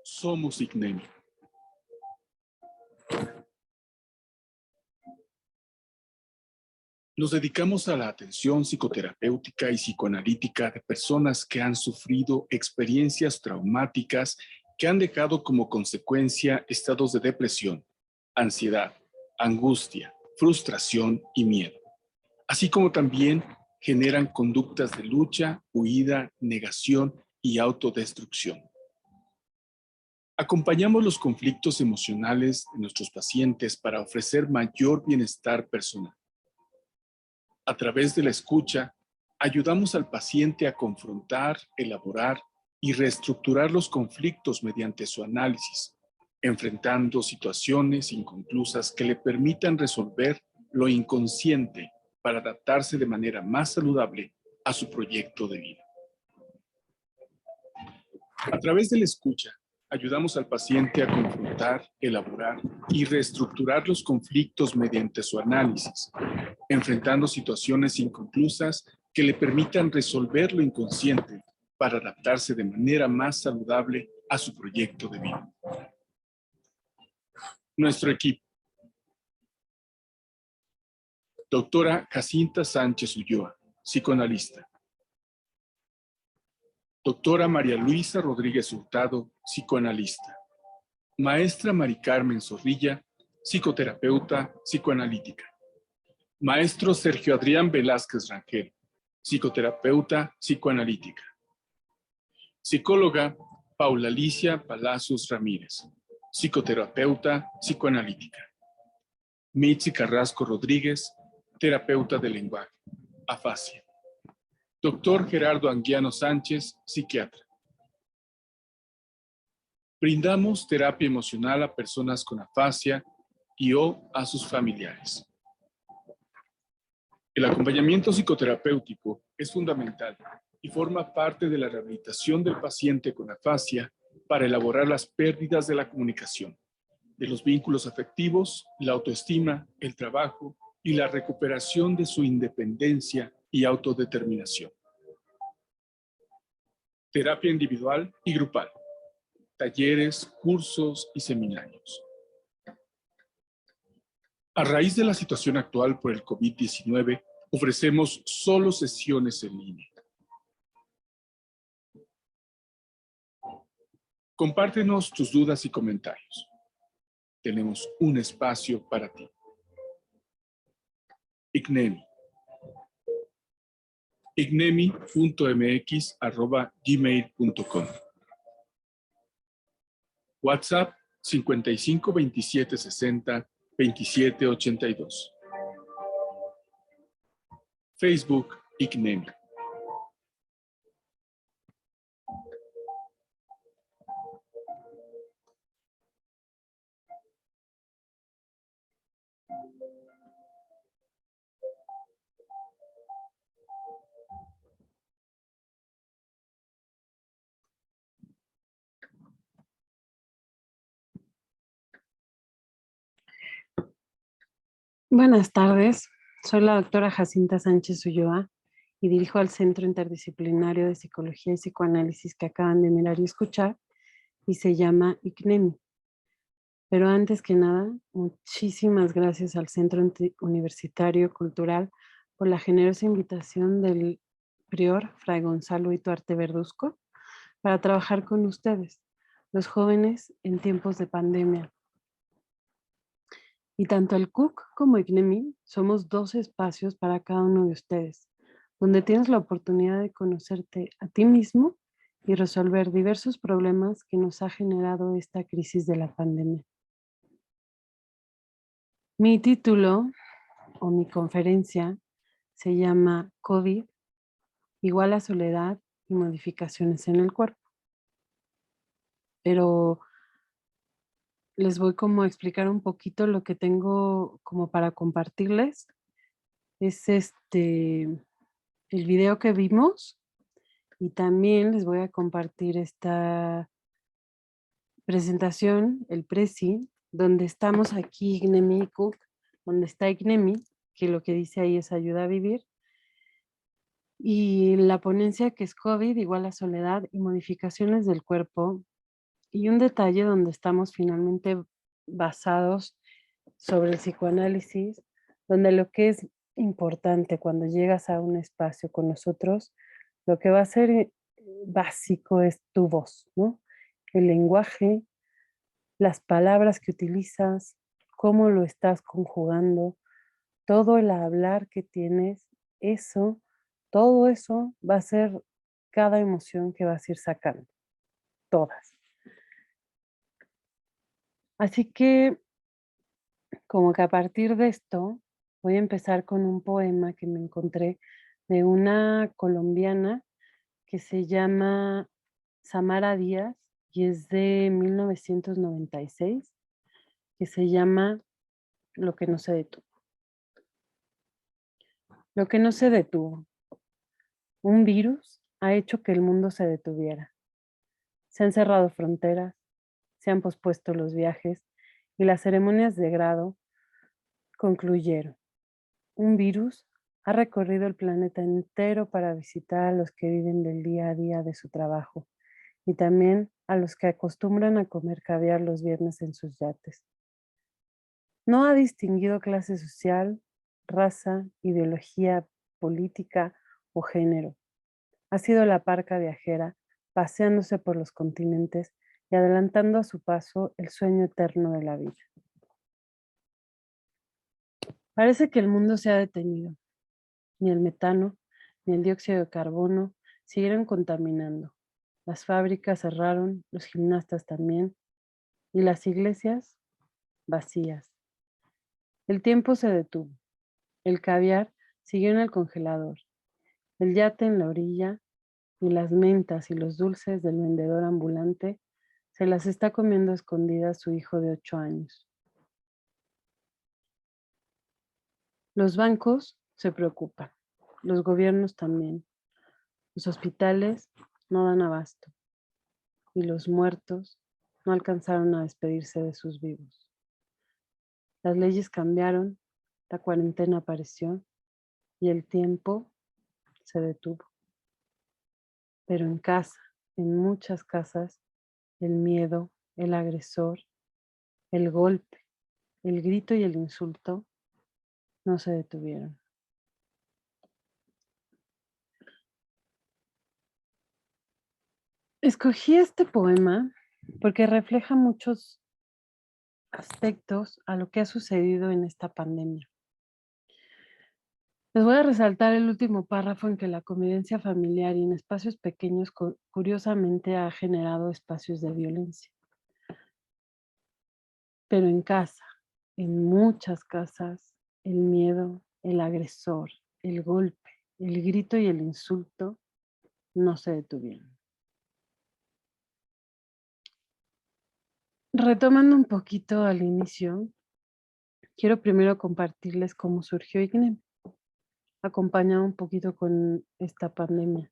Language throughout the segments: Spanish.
Somos ICNEMI. Nos dedicamos a la atención psicoterapéutica y psicoanalítica de personas que han sufrido experiencias traumáticas que han dejado como consecuencia estados de depresión, ansiedad, angustia, frustración y miedo, así como también generan conductas de lucha, huida, negación y autodestrucción. Acompañamos los conflictos emocionales de nuestros pacientes para ofrecer mayor bienestar personal. A través de la escucha, ayudamos al paciente a confrontar, elaborar y reestructurar los conflictos mediante su análisis, enfrentando situaciones inconclusas que le permitan resolver lo inconsciente para adaptarse de manera más saludable a su proyecto de vida. A través de la escucha, ayudamos al paciente a confrontar, elaborar y reestructurar los conflictos mediante su análisis, enfrentando situaciones inconclusas que le permitan resolver lo inconsciente para adaptarse de manera más saludable a su proyecto de vida. Nuestro equipo. Doctora Jacinta Sánchez Ulloa, psicoanalista. Doctora María Luisa Rodríguez Hurtado, psicoanalista. Maestra Mari Carmen Zorrilla, psicoterapeuta, psicoanalítica. Maestro Sergio Adrián Velázquez Rangel, psicoterapeuta, psicoanalítica. Psicóloga Paula Alicia Palacios Ramírez, psicoterapeuta, psicoanalítica. Mitzi Carrasco Rodríguez, terapeuta del lenguaje, afasia. Doctor Gerardo Anguiano Sánchez, psiquiatra. Brindamos terapia emocional a personas con afasia y o a sus familiares. El acompañamiento psicoterapéutico es fundamental y forma parte de la rehabilitación del paciente con afasia para elaborar las pérdidas de la comunicación, de los vínculos afectivos, la autoestima, el trabajo y la recuperación de su independencia y autodeterminación. Terapia individual y grupal. Talleres, cursos y seminarios. A raíz de la situación actual por el COVID-19, ofrecemos solo sesiones en línea. Compártenos tus dudas y comentarios. Tenemos un espacio para ti. ICNEMI. icnemi.mx@gmail.com. WhatsApp 55 27 60 27 82. Facebook ICNEMI. Buenas tardes, soy la doctora Jacinta Sánchez Ulloa y dirijo al Centro Interdisciplinario de Psicología y Psicoanálisis que acaban de mirar y escuchar y se llama ICNEMI. Pero antes que nada, muchísimas gracias al Centro Universitario Cultural por la generosa invitación del prior Fray Gonzalo Ituarte Verduzco para trabajar con ustedes, los jóvenes en tiempos de pandemia. Y tanto el CUC como ICNEMI somos dos espacios para cada uno de ustedes, donde tienes la oportunidad de conocerte a ti mismo y resolver diversos problemas que nos ha generado esta crisis de la pandemia. Mi título o mi conferencia se llama COVID igual a soledad y modificaciones en el cuerpo. Pero les voy como a explicar un poquito lo que tengo como para compartirles. Es el video que vimos y también les voy a compartir esta presentación, el Prezi, donde estamos aquí ICNEMI y CUC, donde está ICNEMI, que lo que dice ahí es ayuda a vivir, y la ponencia que es COVID igual a soledad y modificaciones del cuerpo Y un detalle donde estamos finalmente basados sobre el psicoanálisis, donde lo que es importante cuando llegas a un espacio con nosotros, lo que va a ser básico es tu voz, ¿no? El lenguaje, las palabras que utilizas, cómo lo estás conjugando, todo el hablar que tienes, eso, todo eso va a ser cada emoción que vas a ir sacando, todas. Así que como que a partir de esto voy a empezar con un poema que me encontré de una colombiana que se llama Samara Díaz y es de 1996, que se llama Lo que no se detuvo. Lo que no se detuvo. Un virus ha hecho que el mundo se detuviera. Se han cerrado fronteras, se han pospuesto los viajes y las ceremonias de grado concluyeron. Un virus ha recorrido el planeta entero para visitar a los que viven del día a día de su trabajo y también a los que acostumbran a comer caviar los viernes en sus yates. No ha distinguido clase social, raza, ideología política o género. Ha sido la parca viajera, paseándose por los continentes y adelantando a su paso el sueño eterno de la vida. Parece que el mundo se ha detenido. Ni el metano, ni el dióxido de carbono siguieron contaminando. Las fábricas cerraron, los gimnastas también, y las iglesias vacías. El tiempo se detuvo. El caviar siguió en el congelador, el yate en la orilla, y las mentas y los dulces del vendedor ambulante se las está comiendo a escondidas su hijo de 8 años. Los bancos se preocupan, los gobiernos también. Los hospitales no dan abasto y los muertos no alcanzaron a despedirse de sus vivos. Las leyes cambiaron, la cuarentena apareció y el tiempo se detuvo. Pero en casa, en muchas casas, el miedo, el agresor, el golpe, el grito y el insulto no se detuvieron. Escogí este poema porque refleja muchos aspectos a lo que ha sucedido en esta pandemia. Les voy a resaltar el último párrafo en que la convivencia familiar y en espacios pequeños curiosamente ha generado espacios de violencia. Pero en casa, en muchas casas, el miedo, el agresor, el golpe, el grito y el insulto no se detuvieron. Retomando un poquito al inicio, quiero primero compartirles cómo surgió ICNEM, acompañado un poquito con esta pandemia,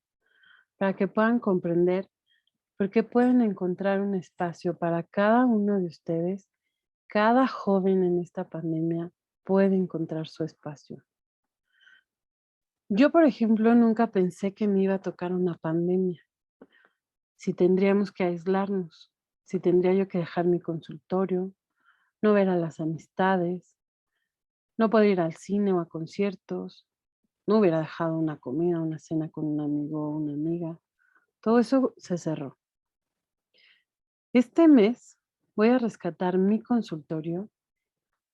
para que puedan comprender por qué pueden encontrar un espacio para cada uno de ustedes. Cada joven en esta pandemia puede encontrar su espacio. Yo, por ejemplo, nunca pensé que me iba a tocar una pandemia, si tendríamos que aislarnos, si tendría yo que dejar mi consultorio, no ver a las amistades, no poder ir al cine o a conciertos, no hubiera dejado una comida, una cena con un amigo o una amiga. Todo eso se cerró. Este mes voy a rescatar mi consultorio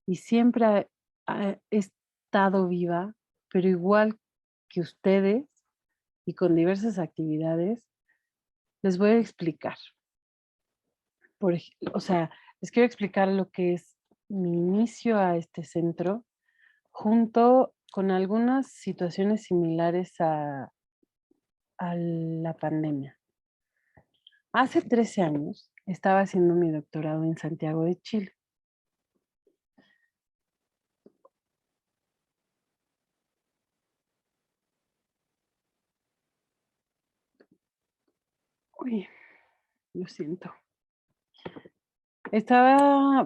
y siempre he estado viva, pero igual que ustedes y con diversas actividades, les voy a explicar. O sea, les quiero explicar lo que es mi inicio a este centro, junto con algunas situaciones similares a la pandemia. Hace 13 años estaba haciendo mi doctorado en Santiago de Chile. Uy, lo siento.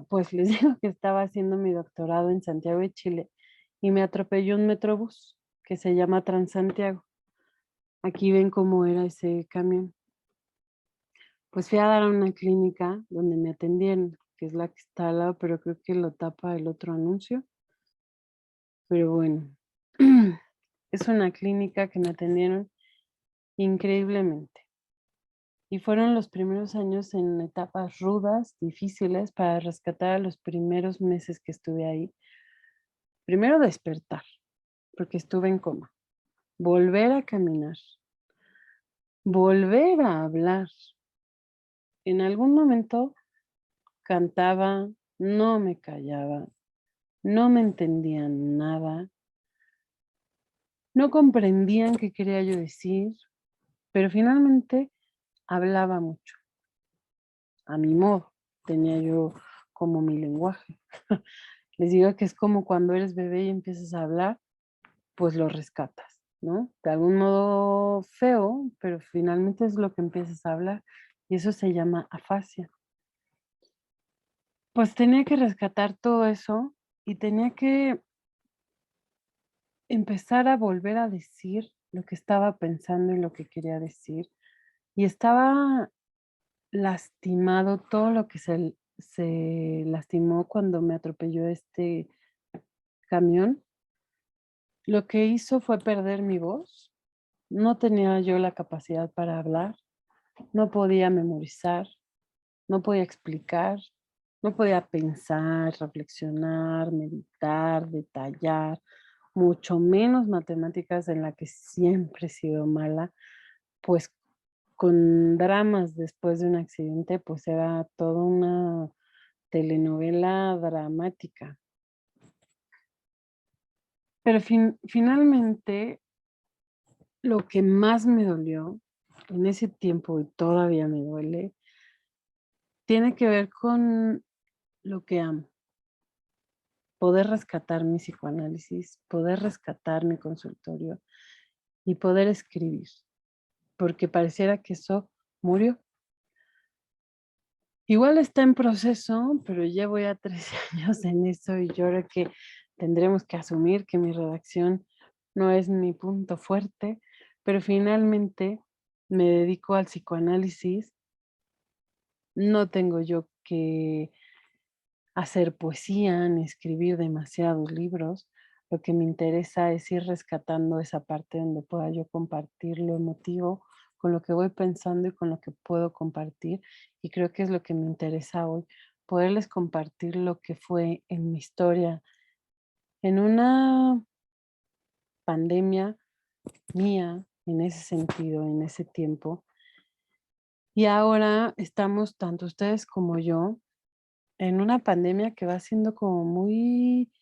Pues les digo que estaba haciendo mi doctorado en Santiago de Chile y me atropelló un metrobús que se llama Transantiago. Aquí ven cómo era ese camión. Pues fui a dar a una clínica donde me atendieron, que es la que está al lado, pero creo que lo tapa el otro anuncio. Pero bueno, es una clínica que me atendieron increíblemente. Y fueron los primeros años en etapas rudas, difíciles, para rescatar a los primeros meses que estuve ahí. Primero despertar, porque estuve en coma. Volver a caminar. Volver a hablar. En algún momento cantaba, no me callaba, no me entendían nada, no comprendían qué quería yo decir, pero finalmente hablaba mucho, a mi modo. Tenía yo como mi lenguaje. Les digo que es como cuando eres bebé y empiezas a hablar, pues lo rescatas, ¿no? De algún modo feo, pero finalmente es lo que empiezas a hablar y eso se llama afasia. Pues tenía que rescatar todo eso y tenía que empezar a volver a decir lo que estaba pensando y lo que quería decir. Y estaba lastimado todo lo que se lastimó cuando me atropelló este camión. Lo que hizo fue perder mi voz. No tenía yo la capacidad para hablar, no podía memorizar, no podía explicar, no podía pensar, reflexionar, meditar, detallar, mucho menos matemáticas en la que siempre he sido mala, pues con dramas después de un accidente, pues era toda una telenovela dramática. Pero finalmente lo que más me dolió en ese tiempo y todavía me duele, tiene que ver con lo que amo. Poder rescatar mi psicoanálisis, poder rescatar mi consultorio y poder escribir, porque pareciera que eso murió. Igual está en proceso, pero llevo ya 13 años en eso y yo creo que tendremos que asumir que mi redacción no es mi punto fuerte, pero finalmente me dedico al psicoanálisis. No tengo yo que hacer poesía ni escribir demasiados libros. Lo que me interesa es ir rescatando esa parte donde pueda yo compartir lo emotivo con lo que voy pensando y con lo que puedo compartir. Y creo que es lo que me interesa hoy, poderles compartir lo que fue en mi historia, en una pandemia mía, en ese sentido, en ese tiempo. Y ahora estamos, tanto ustedes como yo, en una pandemia que va siendo como muy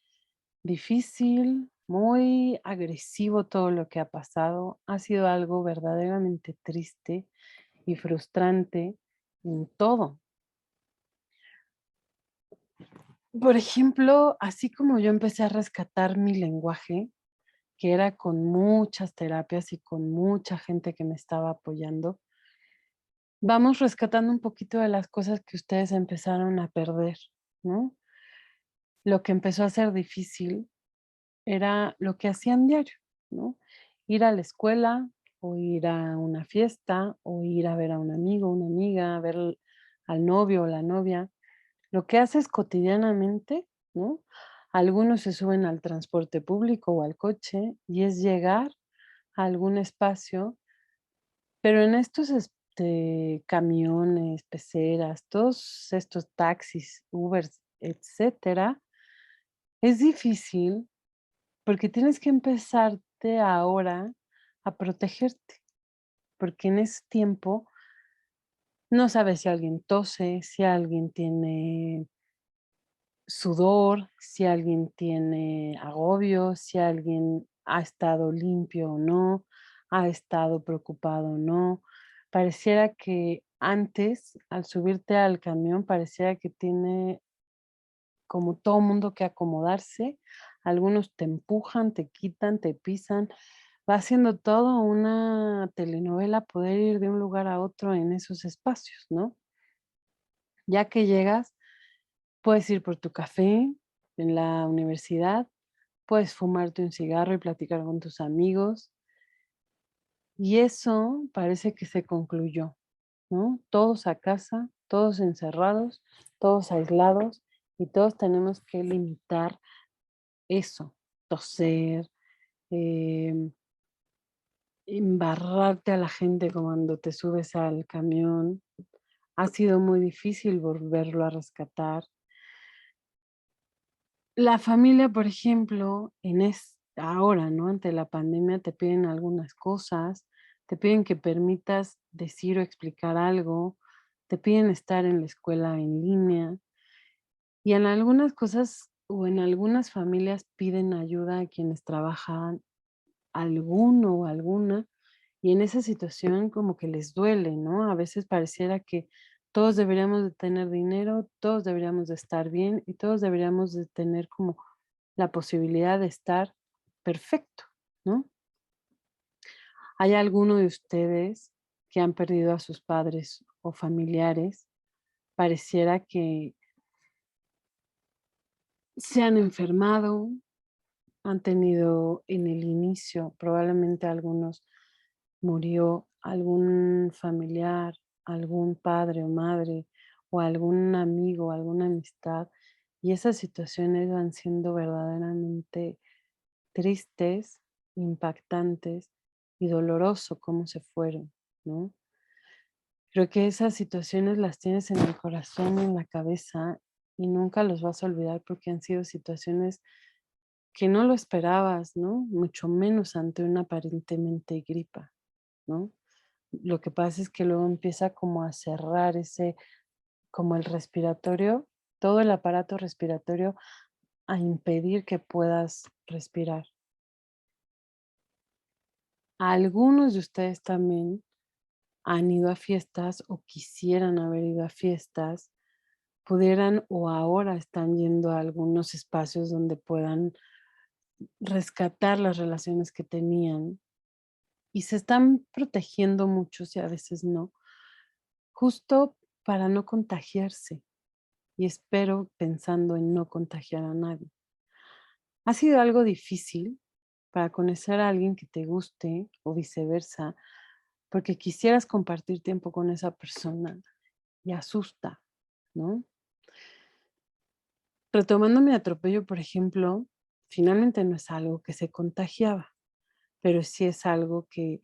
difícil, muy agresivo todo lo que ha pasado. Ha sido algo verdaderamente triste y frustrante en todo. Por ejemplo, así como yo empecé a rescatar mi lenguaje, que era con muchas terapias y con mucha gente que me estaba apoyando, vamos rescatando un poquito de las cosas que ustedes empezaron a perder, ¿no? Lo que empezó a ser difícil era lo que hacían diario, ¿no? Ir a la escuela, o ir a una fiesta, o ir a ver a un amigo, una amiga, a ver al novio o la novia. Lo que haces cotidianamente, ¿no? Algunos se suben al transporte público o al coche y es llegar a algún espacio, pero en estos camiones, peceras, todos estos taxis, Ubers, etcétera, es difícil porque tienes que empezarte ahora a protegerte, porque en ese tiempo no sabes si alguien tose, si alguien tiene sudor, si alguien tiene agobio, si alguien ha estado limpio o no, ha estado preocupado o no. Pareciera que antes, al subirte al camión, pareciera que tiene como todo mundo que acomodarse. Algunos te empujan, te quitan, te pisan. Va siendo todo una telenovela poder ir de un lugar a otro en esos espacios, ¿no? Ya que llegas, puedes ir por tu café en la universidad, puedes fumarte un cigarro y platicar con tus amigos. Y eso parece que se concluyó. ¿no? Todos a casa, todos encerrados, todos aislados y todos tenemos que limitar eso, toser, em, embarrarte a la gente cuando te subes al camión. Ha sido muy difícil volverlo a rescatar. La familia, por ejemplo, ahora, ¿no? Ante la pandemia te piden algunas cosas, te piden que permitas decir o explicar algo, te piden estar en la escuela en línea y en algunas cosas o en algunas familias piden ayuda a quienes trabajan alguno o alguna, y en esa situación como que les duele, ¿no? A veces pareciera que todos deberíamos de tener dinero, todos deberíamos de estar bien y todos deberíamos de tener como la posibilidad de estar perfecto, ¿no? ¿Hay alguno de ustedes que han perdido a sus padres o familiares? Pareciera que se han enfermado, han tenido en el inicio, probablemente algunos murió algún familiar, algún padre o madre, o algún amigo, alguna amistad, y esas situaciones van siendo verdaderamente tristes, impactantes y doloroso cómo se fueron, ¿no? Creo que esas situaciones las tienes en el corazón, en la cabeza, y nunca los vas a olvidar porque han sido situaciones que no lo esperabas, ¿no? Mucho menos ante una aparentemente gripa, ¿no? Lo que pasa es que luego empieza como a cerrar como el respiratorio, todo el aparato respiratorio a impedir que puedas respirar. Algunos de ustedes también han ido a fiestas o quisieran haber ido a fiestas, pudieran o ahora están yendo a algunos espacios donde puedan rescatar las relaciones que tenían y se están protegiendo muchos y a veces no, justo para no contagiarse. Y espero pensando en no contagiar a nadie. ¿Ha sido algo difícil para conocer a alguien que te guste o viceversa, porque quisieras compartir tiempo con esa persona y asusta, ¿no? Retomando mi atropello, por ejemplo, finalmente no es algo que se contagiaba, pero sí es algo que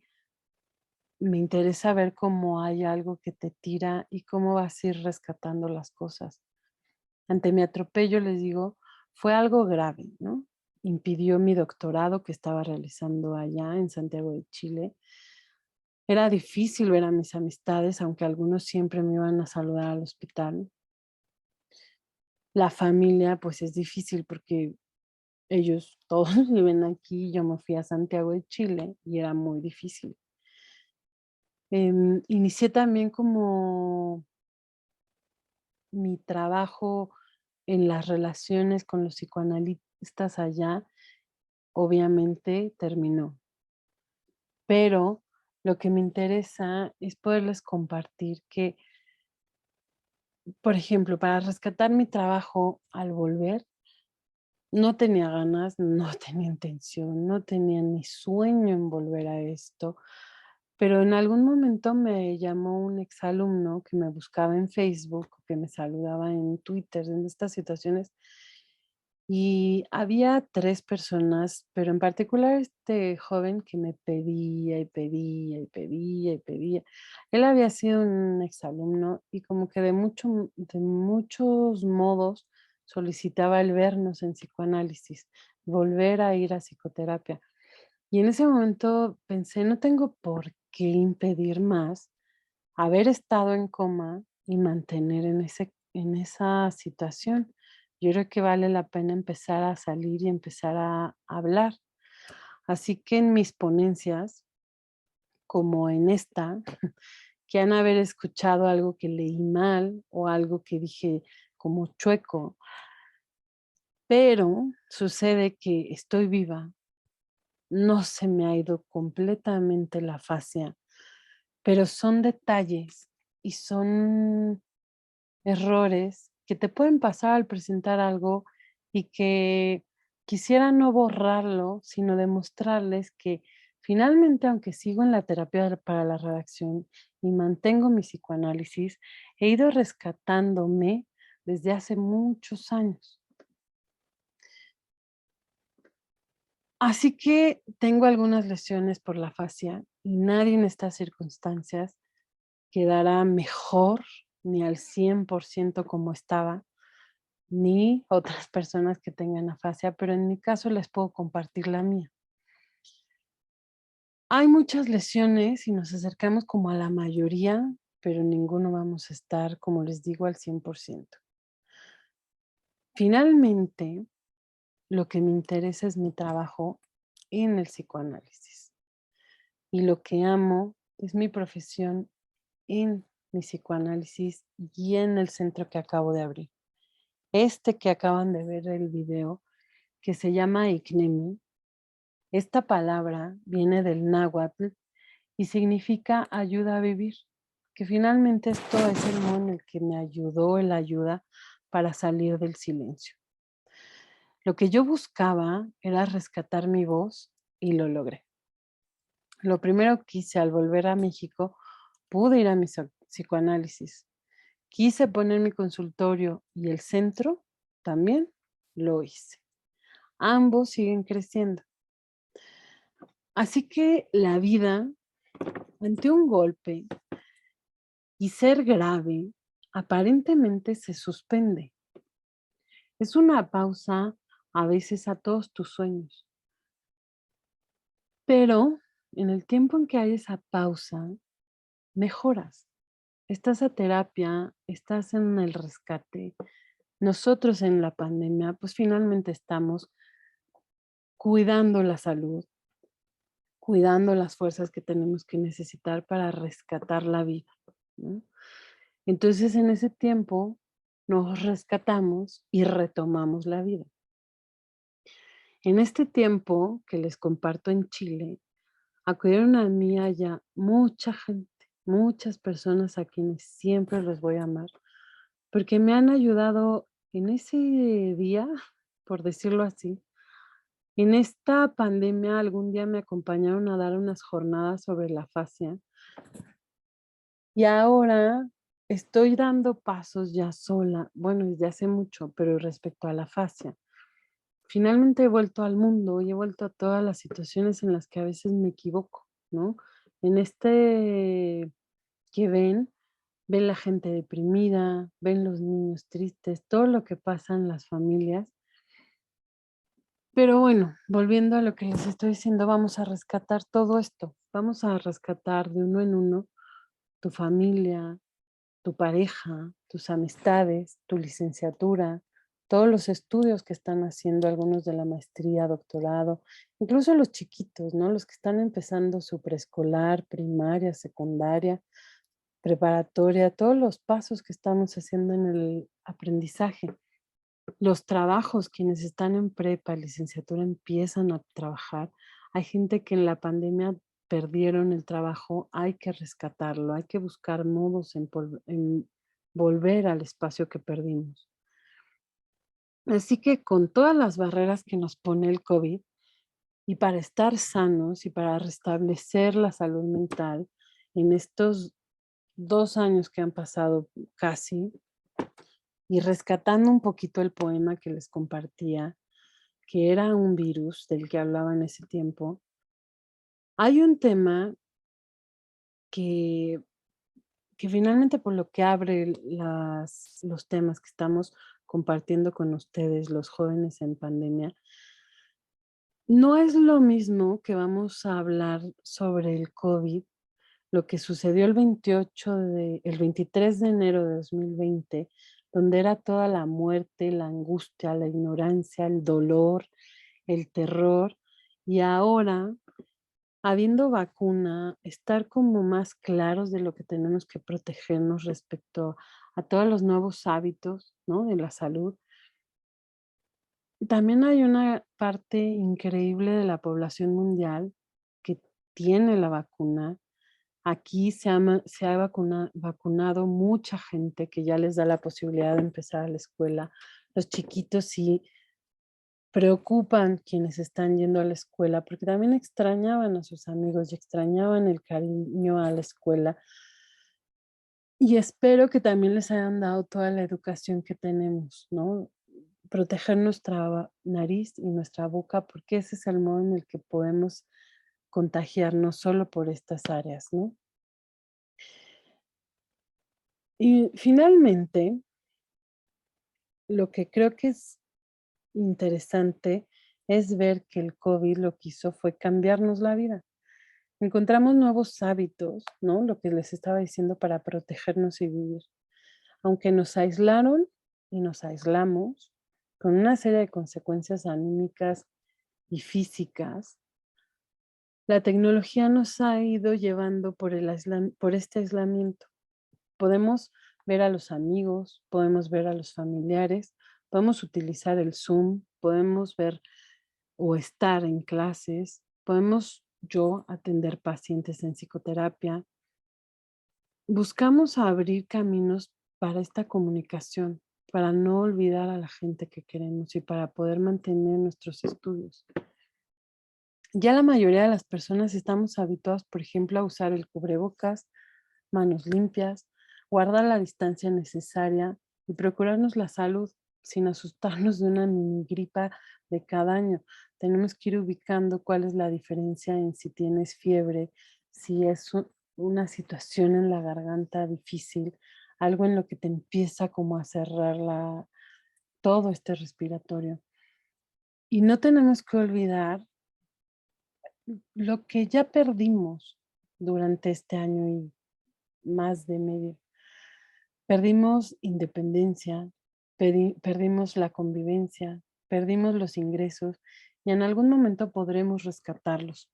me interesa ver cómo hay algo que te tira y cómo vas a ir rescatando las cosas. Ante mi atropello, les digo, fue algo grave, ¿no? Impidió mi doctorado que estaba realizando allá en Santiago de Chile. Era difícil ver a mis amistades, aunque algunos siempre me iban a saludar al hospital. La familia, pues es difícil porque ellos todos viven aquí, yo me fui a Santiago de Chile y era muy difícil. Inicié también como mi trabajo en las relaciones con los psicoanalistas allá, obviamente terminó, pero lo que me interesa es poderles compartir que, por ejemplo, para rescatar mi trabajo al volver, no tenía ganas, no tenía intención, no tenía ni sueño en volver a esto, pero en algún momento me llamó un exalumno que me buscaba en Facebook, que me saludaba en Twitter, en estas situaciones. Y había 3 personas, pero en particular este joven que me pedía, y pedía, y pedía, y pedía. Él había sido un exalumno y como que de muchos modos solicitaba el vernos en psicoanálisis, volver a ir a psicoterapia. Y en ese momento pensé, no tengo por qué impedir más haber estado en coma y mantener en esa situación. Yo creo que vale la pena empezar a salir y empezar a hablar. Así que en mis ponencias, como en esta, que han haber escuchado algo que leí mal o algo que dije como chueco, pero sucede que estoy viva, no se me ha ido completamente la fascia, pero son detalles y son errores que te pueden pasar al presentar algo y que quisiera no borrarlo, sino demostrarles que Finalmente, aunque sigo en la terapia para la redacción y mantengo mi psicoanálisis, he ido rescatándome desde hace muchos años. Así que tengo algunas lesiones por la fascia y nadie en estas circunstancias quedará mejor ni al 100% como estaba, ni otras personas que tengan afasia, pero en mi caso les puedo compartir la mía. Hay muchas lesiones y nos acercamos como a la mayoría, pero ninguno vamos a estar, como les digo, al 100%. Finalmente, lo que me interesa es mi trabajo en el psicoanálisis. Y lo que amo es mi profesión en mi psicoanálisis y en el centro que acabo de abrir. Este que acaban de ver el video, que se llama ICNEMI, esta palabra viene del náhuatl y significa ayuda a vivir, que finalmente esto es el modo en el que me ayudó el ayuda para salir del silencio. Lo que yo buscaba era rescatar mi voz y lo logré. Lo primero que hice al volver a México, pude ir a mi psicoanálisis. Quise poner mi consultorio y el centro también lo hice. Ambos siguen creciendo. Así que la vida, ante un golpe y ser grave, aparentemente se suspende. Es una pausa a veces a todos tus sueños. Pero en el tiempo en que hay esa pausa, mejoras. Estás a terapia, estás en el rescate. Nosotros en la pandemia, pues finalmente estamos cuidando la salud, cuidando las fuerzas que tenemos que necesitar para rescatar la vida, ¿no? Entonces, en ese tiempo nos rescatamos y retomamos la vida. En este tiempo que les comparto en Chile, acudieron a mí allá mucha gente, muchas personas a quienes siempre les voy a amar, porque me han ayudado en ese día, por decirlo así. En esta pandemia, algún día me acompañaron a dar unas jornadas sobre la fascia y ahora estoy dando pasos ya sola, bueno, desde hace mucho, pero respecto a la fascia. Finalmente he vuelto al mundo y he vuelto a todas las situaciones en las que a veces me equivoco, ¿no? En este que ven la gente deprimida, ven los niños tristes, todo lo que pasa en las familias. Pero bueno, volviendo a lo que les estoy diciendo, vamos a rescatar todo esto. Vamos a rescatar de uno en uno tu familia, tu pareja, tus amistades, tu licenciatura, todos los estudios que están haciendo algunos de la maestría, doctorado, incluso los chiquitos, ¿no? Los que están empezando su preescolar, primaria, secundaria, preparatoria, todos los pasos que estamos haciendo en el aprendizaje. Los trabajos, quienes están en prepa, licenciatura, empiezan a trabajar. Hay gente que en la pandemia perdieron el trabajo, hay que rescatarlo, hay que buscar modos en volver al espacio que perdimos. Así que con todas las barreras que nos pone el COVID y para estar sanos y para restablecer la salud mental en estos 2 años que han pasado casi, y rescatando un poquito el poema que les compartía, que era un virus del que hablaba en ese tiempo, hay un tema que, que finalmente por lo que abre los temas que estamos compartiendo con ustedes, los jóvenes en pandemia, no es lo mismo que vamos a hablar sobre el COVID, lo que sucedió el 23 de enero de 2020, donde era toda la muerte, la angustia, la ignorancia, el dolor, el terror, y ahora, habiendo vacuna, estar como más claros de lo que tenemos que protegernos respecto a todos los nuevos hábitos, ¿no? De la salud. También hay una parte increíble de la población mundial que tiene la vacuna. Aquí se ha vacunado mucha gente que ya les da la posibilidad de empezar a la escuela. Los chiquitos sí preocupan quienes están yendo a la escuela, porque también extrañaban a sus amigos y extrañaban el cariño a la escuela. Y espero que también les hayan dado toda la educación que tenemos, ¿no? Proteger nuestra nariz y nuestra boca, porque ese es el modo en el que podemos contagiarnos solo por estas áreas, ¿no? Y finalmente, lo que creo que es interesante es ver que el COVID lo que hizo fue cambiarnos la vida. Encontramos nuevos hábitos, ¿no? Lo que les estaba diciendo para protegernos y vivir. Aunque nos aislaron y nos aislamos con una serie de consecuencias anímicas y físicas, la tecnología nos ha ido llevando por este aislamiento. Podemos ver a los amigos, podemos ver a los familiares, podemos utilizar el Zoom, podemos ver o estar en clases, podemos yo atender pacientes en psicoterapia. Buscamos abrir caminos para esta comunicación, para no olvidar a la gente que queremos y para poder mantener nuestros estudios. Ya la mayoría de las personas estamos habituados, por ejemplo, a usar el cubrebocas, manos limpias, guardar la distancia necesaria y procurarnos la salud sin asustarnos de una mini gripa de cada año. Tenemos que ir ubicando cuál es la diferencia en si tienes fiebre, si es una situación en la garganta difícil, algo en lo que te empieza como a cerrar todo este respiratorio. Y no tenemos que olvidar lo que ya perdimos durante este año y más de medio. Perdimos independencia, perdimos la convivencia, perdimos los ingresos y en algún momento podremos rescatarlos,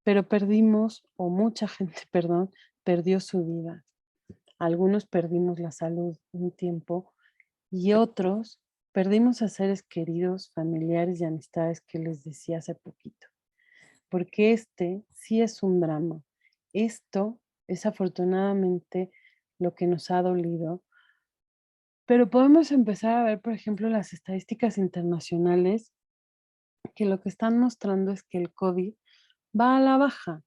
pero perdimos, o mucha gente, perdón, perdió su vida. Algunos perdimos la salud un tiempo y otros perdimos a seres queridos, familiares y amistades que les decía hace poquito. Porque este sí es un drama. Esto es afortunadamente lo que nos ha dolido, pero podemos empezar a ver, por ejemplo, las estadísticas internacionales que lo que están mostrando es que el COVID va a la baja.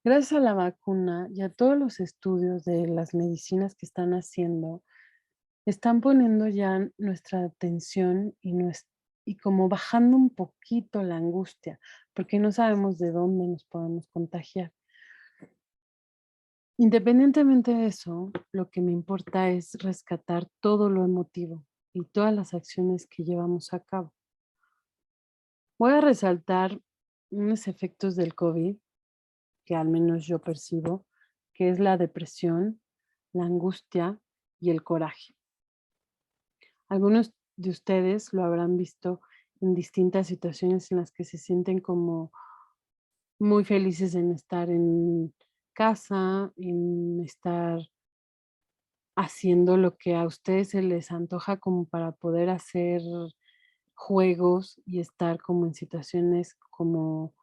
Gracias a la vacuna y a todos los estudios de las medicinas que están haciendo, están poniendo ya nuestra atención y como bajando un poquito la angustia, porque no sabemos de dónde nos podemos contagiar. Independientemente de eso, lo que me importa es rescatar todo lo emotivo y todas las acciones que llevamos a cabo. Voy a resaltar unos efectos del COVID que al menos yo percibo, que es la depresión, la angustia y el coraje. Algunos de ustedes lo habrán visto en distintas situaciones en las que se sienten como muy felices en estar en casa, en estar haciendo lo que a ustedes se les antoja como para poder hacer juegos y estar como en situaciones como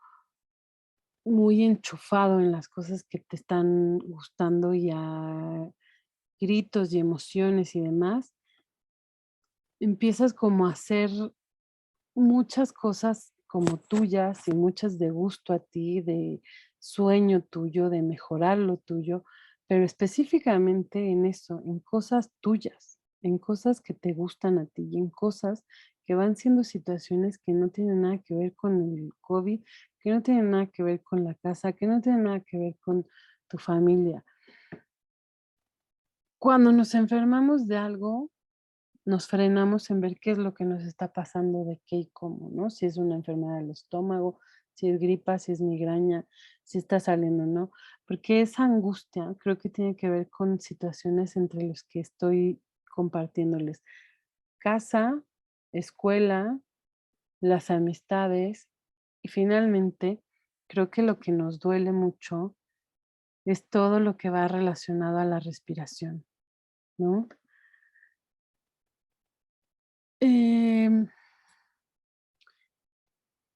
muy enchufado en las cosas que te están gustando y a gritos y emociones y demás, empiezas como a hacer muchas cosas como tuyas y muchas de gusto a ti, de sueño tuyo, de mejorar lo tuyo, pero específicamente en eso, en cosas tuyas, en cosas que te gustan a ti y en cosas que van siendo situaciones que no tienen nada que ver con el COVID, que no tienen nada que ver con la casa, que no tienen nada que ver con tu familia. Cuando nos enfermamos de algo, nos frenamos en ver qué es lo que nos está pasando, de qué y cómo, ¿no? Si es una enfermedad del estómago, si es gripa, si es migraña, si está saliendo, ¿no? Porque esa angustia creo que tiene que ver con situaciones entre los que estoy compartiéndoles. Casa, escuela, las amistades y finalmente creo que lo que nos duele mucho es todo lo que va relacionado a la respiración, ¿no? Em,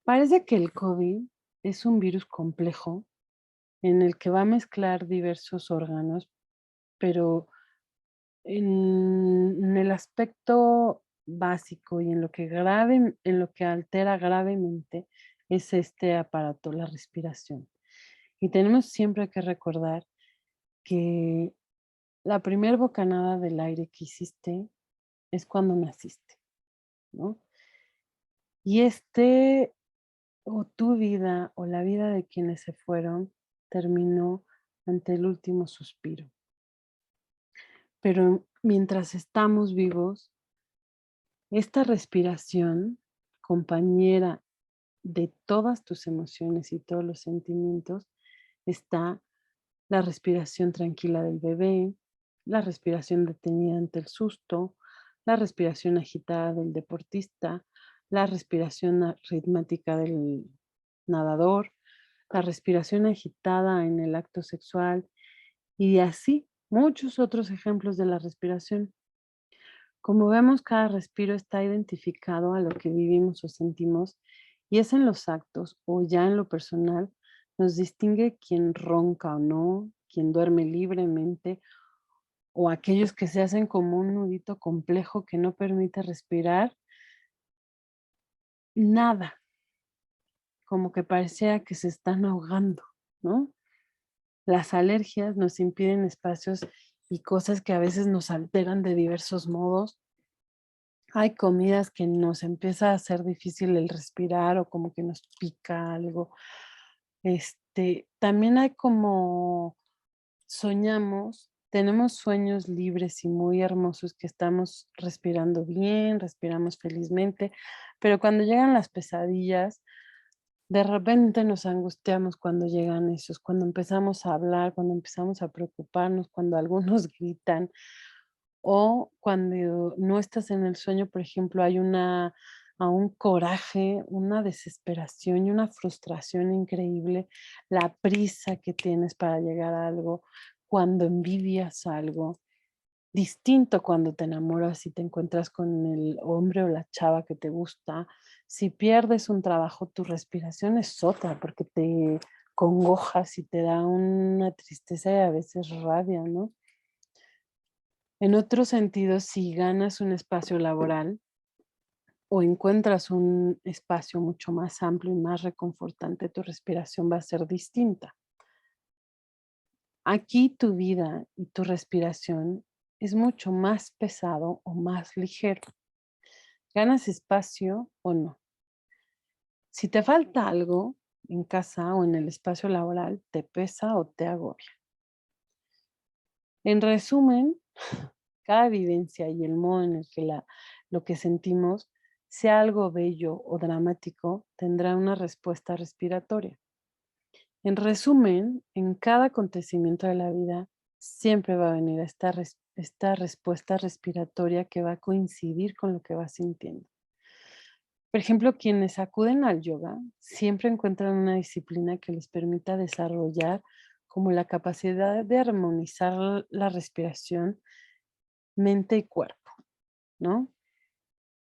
Parece que el COVID es un virus complejo en el que va a mezclar diversos órganos, pero en el aspecto básico y en lo que altera gravemente es este aparato, la respiración. Y tenemos siempre que recordar que la primer bocanada del aire que hiciste es cuando naciste, ¿no? Y o tu vida, o la vida de quienes se fueron, terminó ante el último suspiro. Pero mientras estamos vivos, esta respiración, compañera de todas tus emociones y todos los sentimientos, está la respiración tranquila del bebé, la respiración detenida ante el susto, la respiración agitada del deportista, la respiración ritmática del nadador, la respiración agitada en el acto sexual y así muchos otros ejemplos de la respiración. Como vemos, cada respiro está identificado a lo que vivimos o sentimos y es en los actos o ya en lo personal nos distingue quién ronca o no, quién duerme libremente o aquellos que se hacen como un nudito complejo que no permite respirar nada, como que parecía que se están ahogando, ¿no? Las alergias nos impiden espacios y cosas que a veces nos alteran de diversos modos. Hay comidas que nos empieza a hacer difícil el respirar o como que nos pica algo. También hay como soñamos, tenemos sueños libres y muy hermosos que estamos respirando bien, respiramos felizmente, pero cuando llegan las pesadillas, de repente nos angustiamos cuando llegan esos, cuando empezamos a hablar, cuando empezamos a preocuparnos, cuando algunos gritan o cuando no estás en el sueño, por ejemplo, hay un coraje, una desesperación y una frustración increíble, la prisa que tienes para llegar a algo, cuando envidias algo, distinto cuando te enamoras y te encuentras con el hombre o la chava que te gusta. Si pierdes un trabajo, tu respiración es otra, porque te congojas y te da una tristeza y a veces rabia, ¿no? En otro sentido, si ganas un espacio laboral o encuentras un espacio mucho más amplio y más reconfortante, tu respiración va a ser distinta. Aquí tu vida y tu respiración es mucho más pesado o más ligero. ¿Ganas espacio o no? Si te falta algo en casa o en el espacio laboral, ¿te pesa o te agobia? En resumen, cada vivencia y el modo en el que lo que sentimos, sea algo bello o dramático, tendrá una respuesta respiratoria. En resumen, en cada acontecimiento de la vida siempre va a venir esta respuesta respiratoria que va a coincidir con lo que vas sintiendo. Por ejemplo, quienes acuden al yoga siempre encuentran una disciplina que les permita desarrollar como la capacidad de armonizar la respiración, mente y cuerpo, ¿no?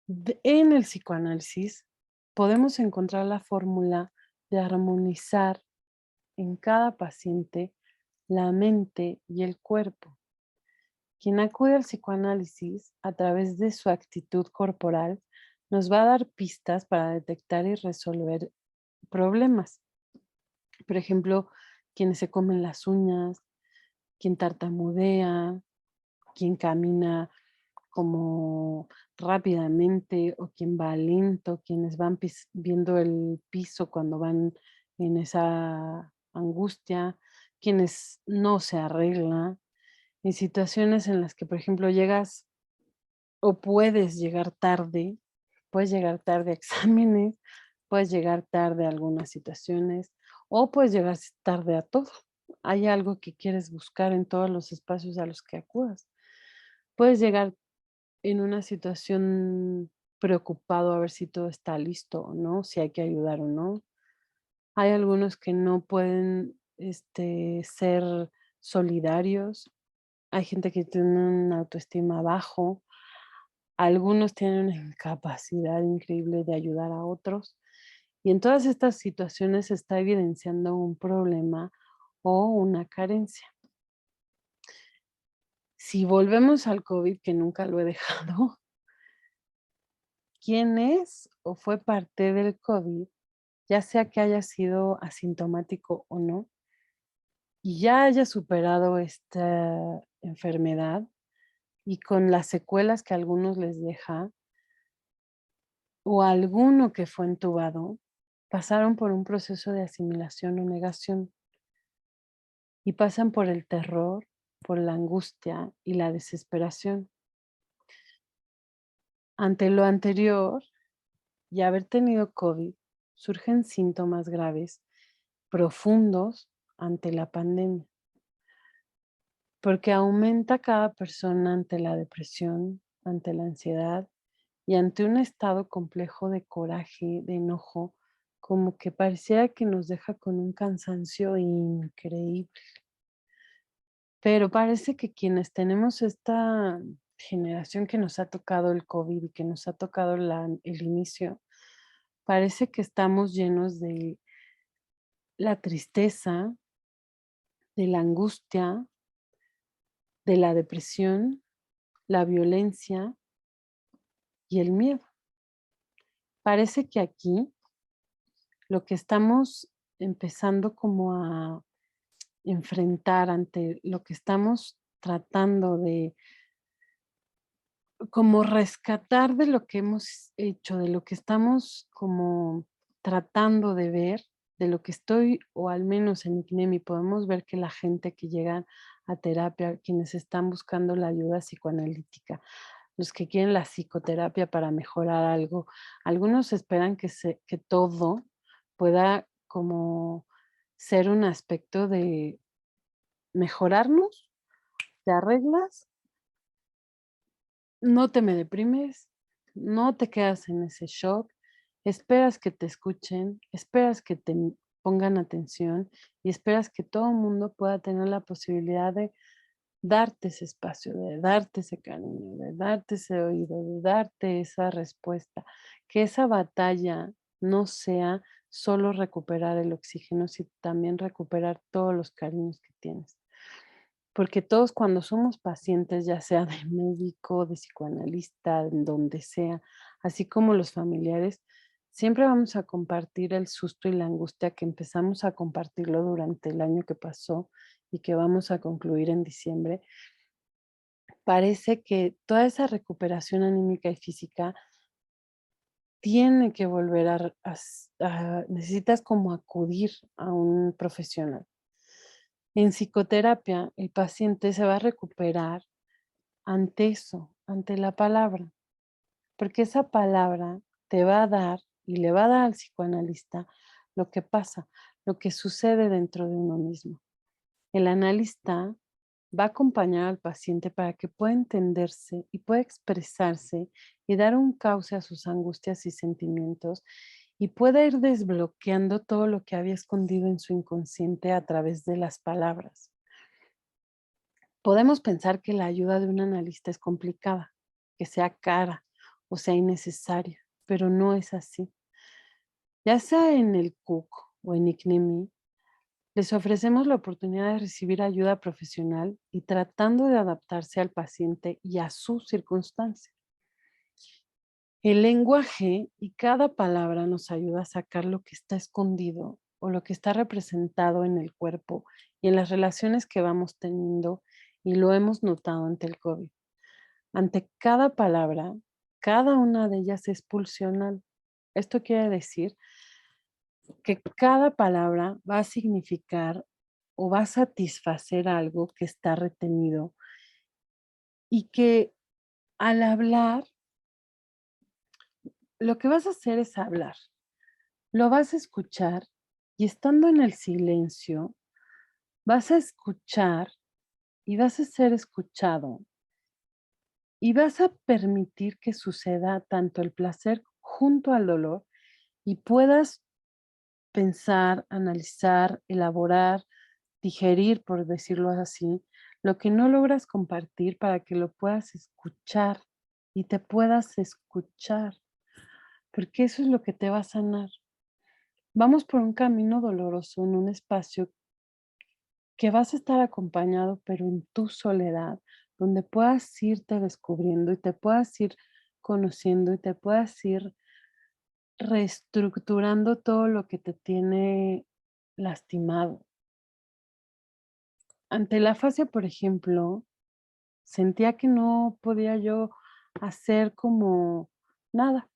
En el psicoanálisis podemos encontrar la fórmula de armonizar en cada paciente la mente y el cuerpo. Quien acude al psicoanálisis a través de su actitud corporal nos va a dar pistas para detectar y resolver problemas. Por ejemplo, quienes se comen las uñas, quien tartamudea, quien camina como rápidamente o quien va lento, quienes van viendo el piso cuando van en esa angustia, quienes no se arreglan, en situaciones en las que, por ejemplo, llegas o puedes llegar tarde a exámenes, puedes llegar tarde a algunas situaciones o puedes llegar tarde a todo. Hay algo que quieres buscar en todos los espacios a los que acudas. Puedes llegar en una situación preocupado a ver si todo está listo o no, si hay que ayudar o no. Hay algunos que no pueden ser solidarios. Hay gente que tiene una autoestima bajo. Algunos tienen una incapacidad increíble de ayudar a otros. Y en todas estas situaciones se está evidenciando un problema o una carencia. Si volvemos al COVID, que nunca lo he dejado, quién es o fue parte del COVID, ya sea que haya sido asintomático o no, y ya haya superado esta enfermedad y con las secuelas que a algunos les deja, o alguno que fue entubado, pasaron por un proceso de asimilación o negación y pasan por el terror, por la angustia y la desesperación. Ante lo anterior y haber tenido COVID, surgen síntomas graves, profundos ante la pandemia, porque aumenta cada persona ante la depresión, ante la ansiedad y ante un estado complejo de coraje, de enojo, como que pareciera que nos deja con un cansancio increíble. Pero parece que quienes tenemos esta generación que nos ha tocado el COVID y que nos ha tocado el inicio, parece que estamos llenos de la tristeza, de la angustia, de la depresión, la violencia y el miedo. Parece que aquí lo que estamos empezando como a enfrentar, ante lo que estamos tratando de como rescatar de lo que hemos hecho, de lo que estamos como tratando de ver, de lo que estoy, o al menos en ICNEMI podemos ver que la gente que llega a terapia, quienes están buscando la ayuda psicoanalítica, los que quieren la psicoterapia para mejorar algo, algunos esperan que todo pueda como ser un aspecto de mejorarnos, te arreglas, no te me deprimes, no te quedas en ese shock, esperas que te escuchen, esperas que te pongan atención y esperas que todo el mundo pueda tener la posibilidad de darte ese espacio, de darte ese cariño, de darte ese oído, de darte esa respuesta, que esa batalla no sea solo recuperar el oxígeno, sino también recuperar todos los cariños que tienes. Porque todos cuando somos pacientes, ya sea de médico, de psicoanalista, en donde sea, así como los familiares, siempre vamos a compartir el susto y la angustia que empezamos a compartirlo durante el año que pasó y que vamos a concluir en diciembre. Parece que toda esa recuperación anímica y física tiene que volver necesitas como acudir a un profesional. En psicoterapia, el paciente se va a recuperar ante eso, ante la palabra, porque esa palabra te va a dar y le va a dar al psicoanalista lo que pasa, lo que sucede dentro de uno mismo. El analista va a acompañar al paciente para que pueda entenderse y pueda expresarse y dar un cauce a sus angustias y sentimientos y pueda ir desbloqueando todo lo que había escondido en su inconsciente a través de las palabras. Podemos pensar que la ayuda de un analista es complicada, que sea cara o sea innecesaria, pero no es así. Ya sea en el CUC o en ICNEMI, les ofrecemos la oportunidad de recibir ayuda profesional y tratando de adaptarse al paciente y a su circunstancia. El lenguaje y cada palabra nos ayuda a sacar lo que está escondido o lo que está representado en el cuerpo y en las relaciones que vamos teniendo, y lo hemos notado ante el COVID. Ante cada palabra, cada una de ellas es pulsional. Esto quiere decir que cada palabra va a significar o va a satisfacer algo que está retenido y que al hablar, lo que vas a hacer es hablar, lo vas a escuchar y estando en el silencio, vas a escuchar y vas a ser escuchado y vas a permitir que suceda tanto el placer junto al dolor y puedas pensar, analizar, elaborar, digerir, por decirlo así, lo que no logras compartir para que lo puedas escuchar y te puedas escuchar, porque eso es lo que te va a sanar. Vamos por un camino doloroso en un espacio que vas a estar acompañado, pero en tu soledad, donde puedas irte descubriendo y te puedas ir conociendo y te puedas ir reestructurando todo lo que te tiene lastimado. Ante la fascia, por ejemplo, sentía que no podía yo hacer como nada.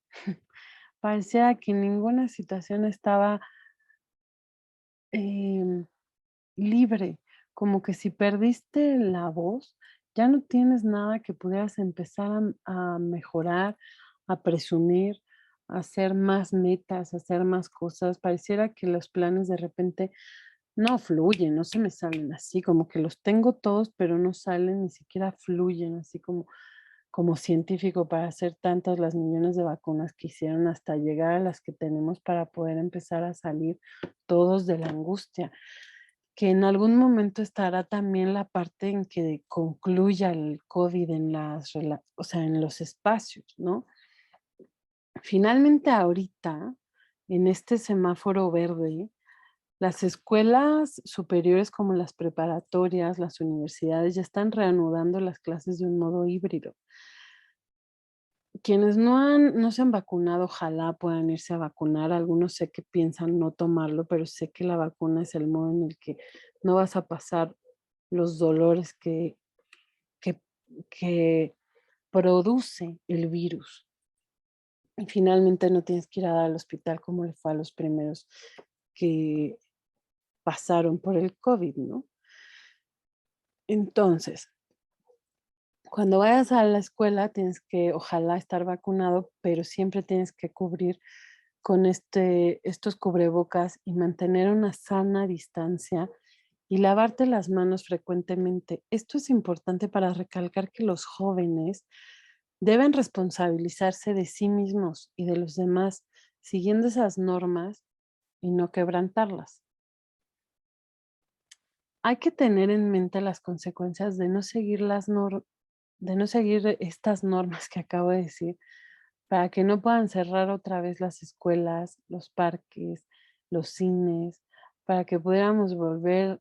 Parecía que ninguna situación estaba em, libre, como que si perdiste la voz, ya no tienes nada que pudieras empezar a mejorar, a presumir, a hacer más metas, a hacer más cosas. Pareciera que los planes de repente no fluyen, no se me salen así, como que los tengo todos, pero no salen, ni siquiera fluyen, así como científico para hacer tantas las millones de vacunas que hicieron hasta llegar a las que tenemos para poder empezar a salir todos de la angustia, que en algún momento estará también la parte en que concluya el COVID en o sea, en los espacios, ¿no? Finalmente ahorita, en este semáforo verde, las escuelas superiores como las preparatorias, las universidades ya están reanudando las clases de un modo híbrido. Quienes no se han vacunado, ojalá puedan irse a vacunar. Algunos sé que piensan no tomarlo, pero sé que la vacuna es el modo en el que no vas a pasar los dolores que, que produce el virus. Y finalmente no tienes que ir a dar al hospital como le fue a los primeros que pasaron por el COVID, ¿no? Entonces, cuando vayas a la escuela tienes que, ojalá, estar vacunado, pero siempre tienes que cubrir con estos cubrebocas y mantener una sana distancia y lavarte las manos frecuentemente. Esto es importante para recalcar que los jóvenes deben responsabilizarse de sí mismos y de los demás, siguiendo esas normas y no quebrantarlas. Hay que tener en mente las consecuencias de no seguir de no seguir estas normas que acabo de decir, para que no puedan cerrar otra vez las escuelas, los parques, los cines, para que pudiéramos volver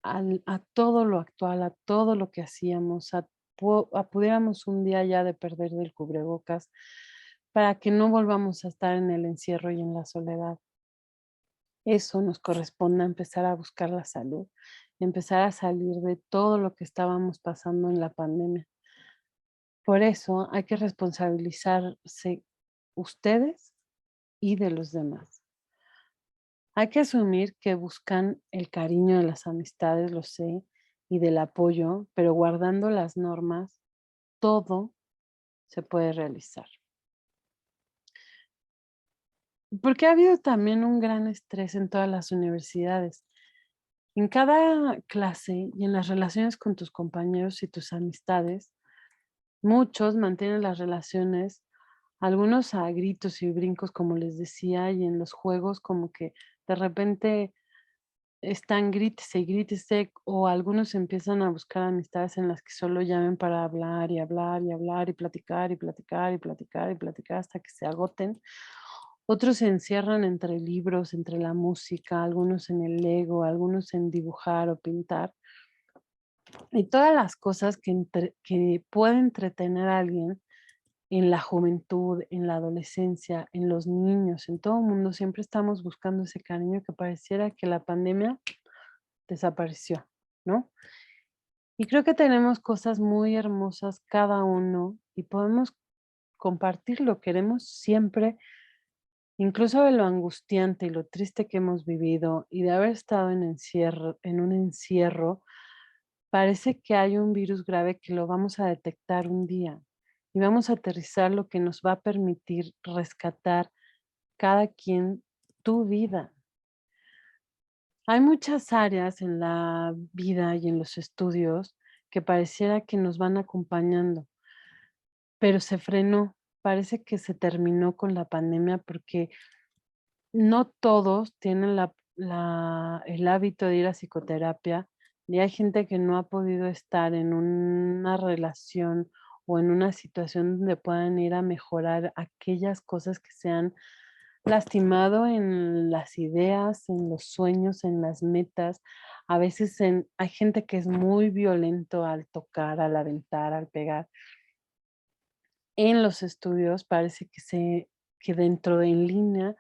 a todo lo actual, a todo lo que hacíamos, a pudiéramos un día ya de perder del cubrebocas, para que no volvamos a estar en el encierro y en la soledad. Eso nos corresponde a empezar a buscar la salud, empezar a salir de todo lo que estábamos pasando en la pandemia. Por eso hay que responsabilizarse ustedes y de los demás. Hay que asumir que buscan el cariño de las amistades, lo sé, y del apoyo, pero guardando las normas, todo se puede realizar. Porque ha habido también un gran estrés en todas las universidades. En cada clase y en las relaciones con tus compañeros y tus amistades, muchos mantienen las relaciones, algunos a gritos y brincos, como les decía, y en los juegos como que de repente están grítese y grítese, o algunos empiezan a buscar amistades en las que solo llamen para hablar y hablar y hablar y platicar y platicar y platicar y platicar hasta que se agoten. Otros se encierran entre libros, entre la música, algunos en el Lego, algunos en dibujar o pintar. Y todas las cosas que pueden entretener a alguien en la juventud, en la adolescencia, en los niños, en todo el mundo, siempre estamos buscando ese cariño que pareciera que la pandemia desapareció, ¿no? Y creo que tenemos cosas muy hermosas cada uno y podemos compartirlo, queremos siempre, incluso de lo angustiante y lo triste que hemos vivido y de haber estado en un encierro. Parece que hay un virus grave que lo vamos a detectar un día y vamos a aterrizar lo que nos va a permitir rescatar cada quien tu vida. Hay muchas áreas en la vida y en los estudios que pareciera que nos van acompañando, pero se frenó. Parece que se terminó con la pandemia porque no todos tienen el hábito de ir a psicoterapia y hay gente que no ha podido estar en una relación o en una situación donde puedan ir a mejorar aquellas cosas que se han lastimado en las ideas, en los sueños, en las metas. A veces hay gente que es muy violento al tocar, al aventar, al pegar. en los estudios parece que dentro de en línea,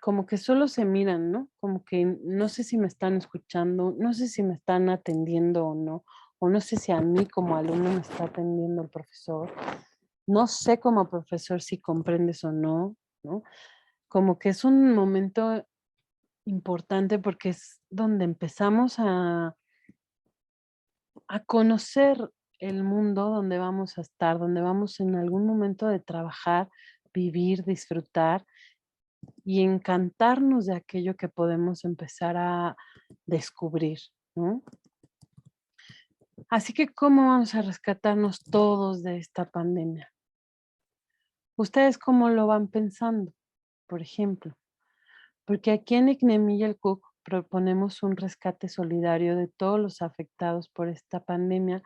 como que solo se miran, ¿no? Como que no sé si me están escuchando, no sé si me están atendiendo o no sé si a mí como alumno me está atendiendo el profesor. No sé como profesor si comprendes o no, ¿no? Como que es un momento importante porque es donde empezamos a conocer el mundo donde vamos a estar, donde vamos en algún momento de trabajar, vivir, disfrutar y encantarnos de aquello que podemos empezar a descubrir, ¿no? Así que, ¿cómo vamos a rescatarnos todos de esta pandemia? ¿Ustedes cómo lo van pensando? Por ejemplo, porque aquí en ICNEMI y el CUC proponemos un rescate solidario de todos los afectados por esta pandemia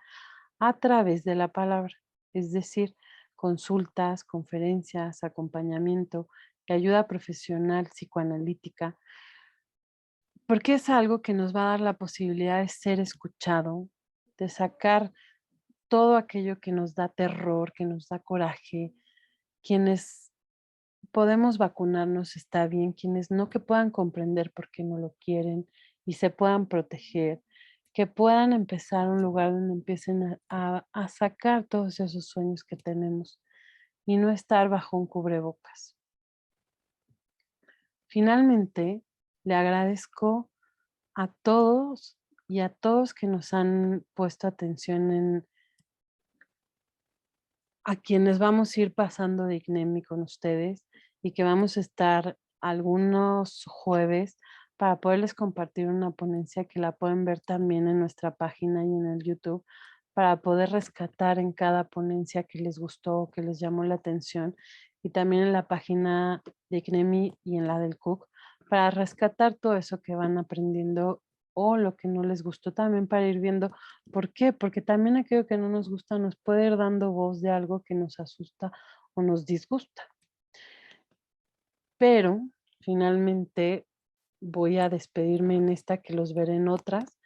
a través de la palabra, es decir, consultas, conferencias, acompañamiento y ayuda profesional psicoanalítica, porque es algo que nos va a dar la posibilidad de ser escuchado, de sacar todo aquello que nos da terror, que nos da coraje, quienes podemos vacunarnos está bien, quienes no que puedan comprender por qué no lo quieren y se puedan proteger, que puedan empezar un lugar donde empiecen a sacar todos esos sueños que tenemos y no estar bajo un cubrebocas. Finalmente, le agradezco a todos y a todos que nos han puesto atención a quienes vamos a ir pasando de ICNEMI con ustedes y que vamos a estar algunos jueves para poderles compartir una ponencia que la pueden ver también en nuestra página y en el YouTube para poder rescatar en cada ponencia que les gustó, que les llamó la atención y también en la página de ICNEMI y en la del CUC para rescatar todo eso que van aprendiendo o lo que no les gustó también para ir viendo. ¿Por qué? Porque también aquello que no nos gusta nos puede ir dando voz de algo que nos asusta o nos disgusta. Pero finalmente voy a despedirme en esta, que los veré en otras,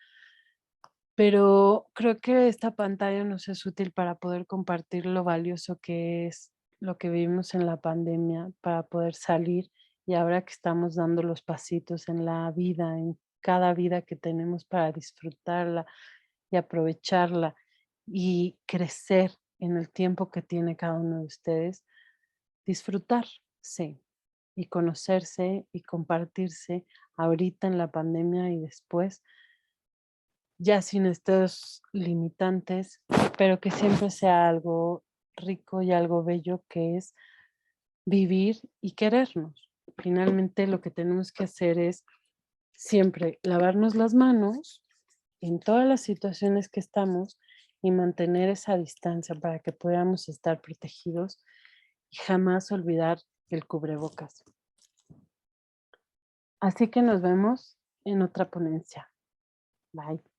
pero creo que esta pantalla nos es útil para poder compartir lo valioso que es lo que vivimos en la pandemia, para poder salir y ahora que estamos dando los pasitos en la vida, en cada vida que tenemos para disfrutarla y aprovecharla y crecer en el tiempo que tiene cada uno de ustedes, disfrutarse y conocerse y compartirse ahorita en la pandemia y después, ya sin estos limitantes, pero que siempre sea algo rico y algo bello que es vivir y querernos. Finalmente lo que tenemos que hacer es siempre lavarnos las manos en todas las situaciones que estamos y mantener esa distancia para que podamos estar protegidos y jamás olvidar el cubrebocas. Así que nos vemos en otra ponencia. Bye.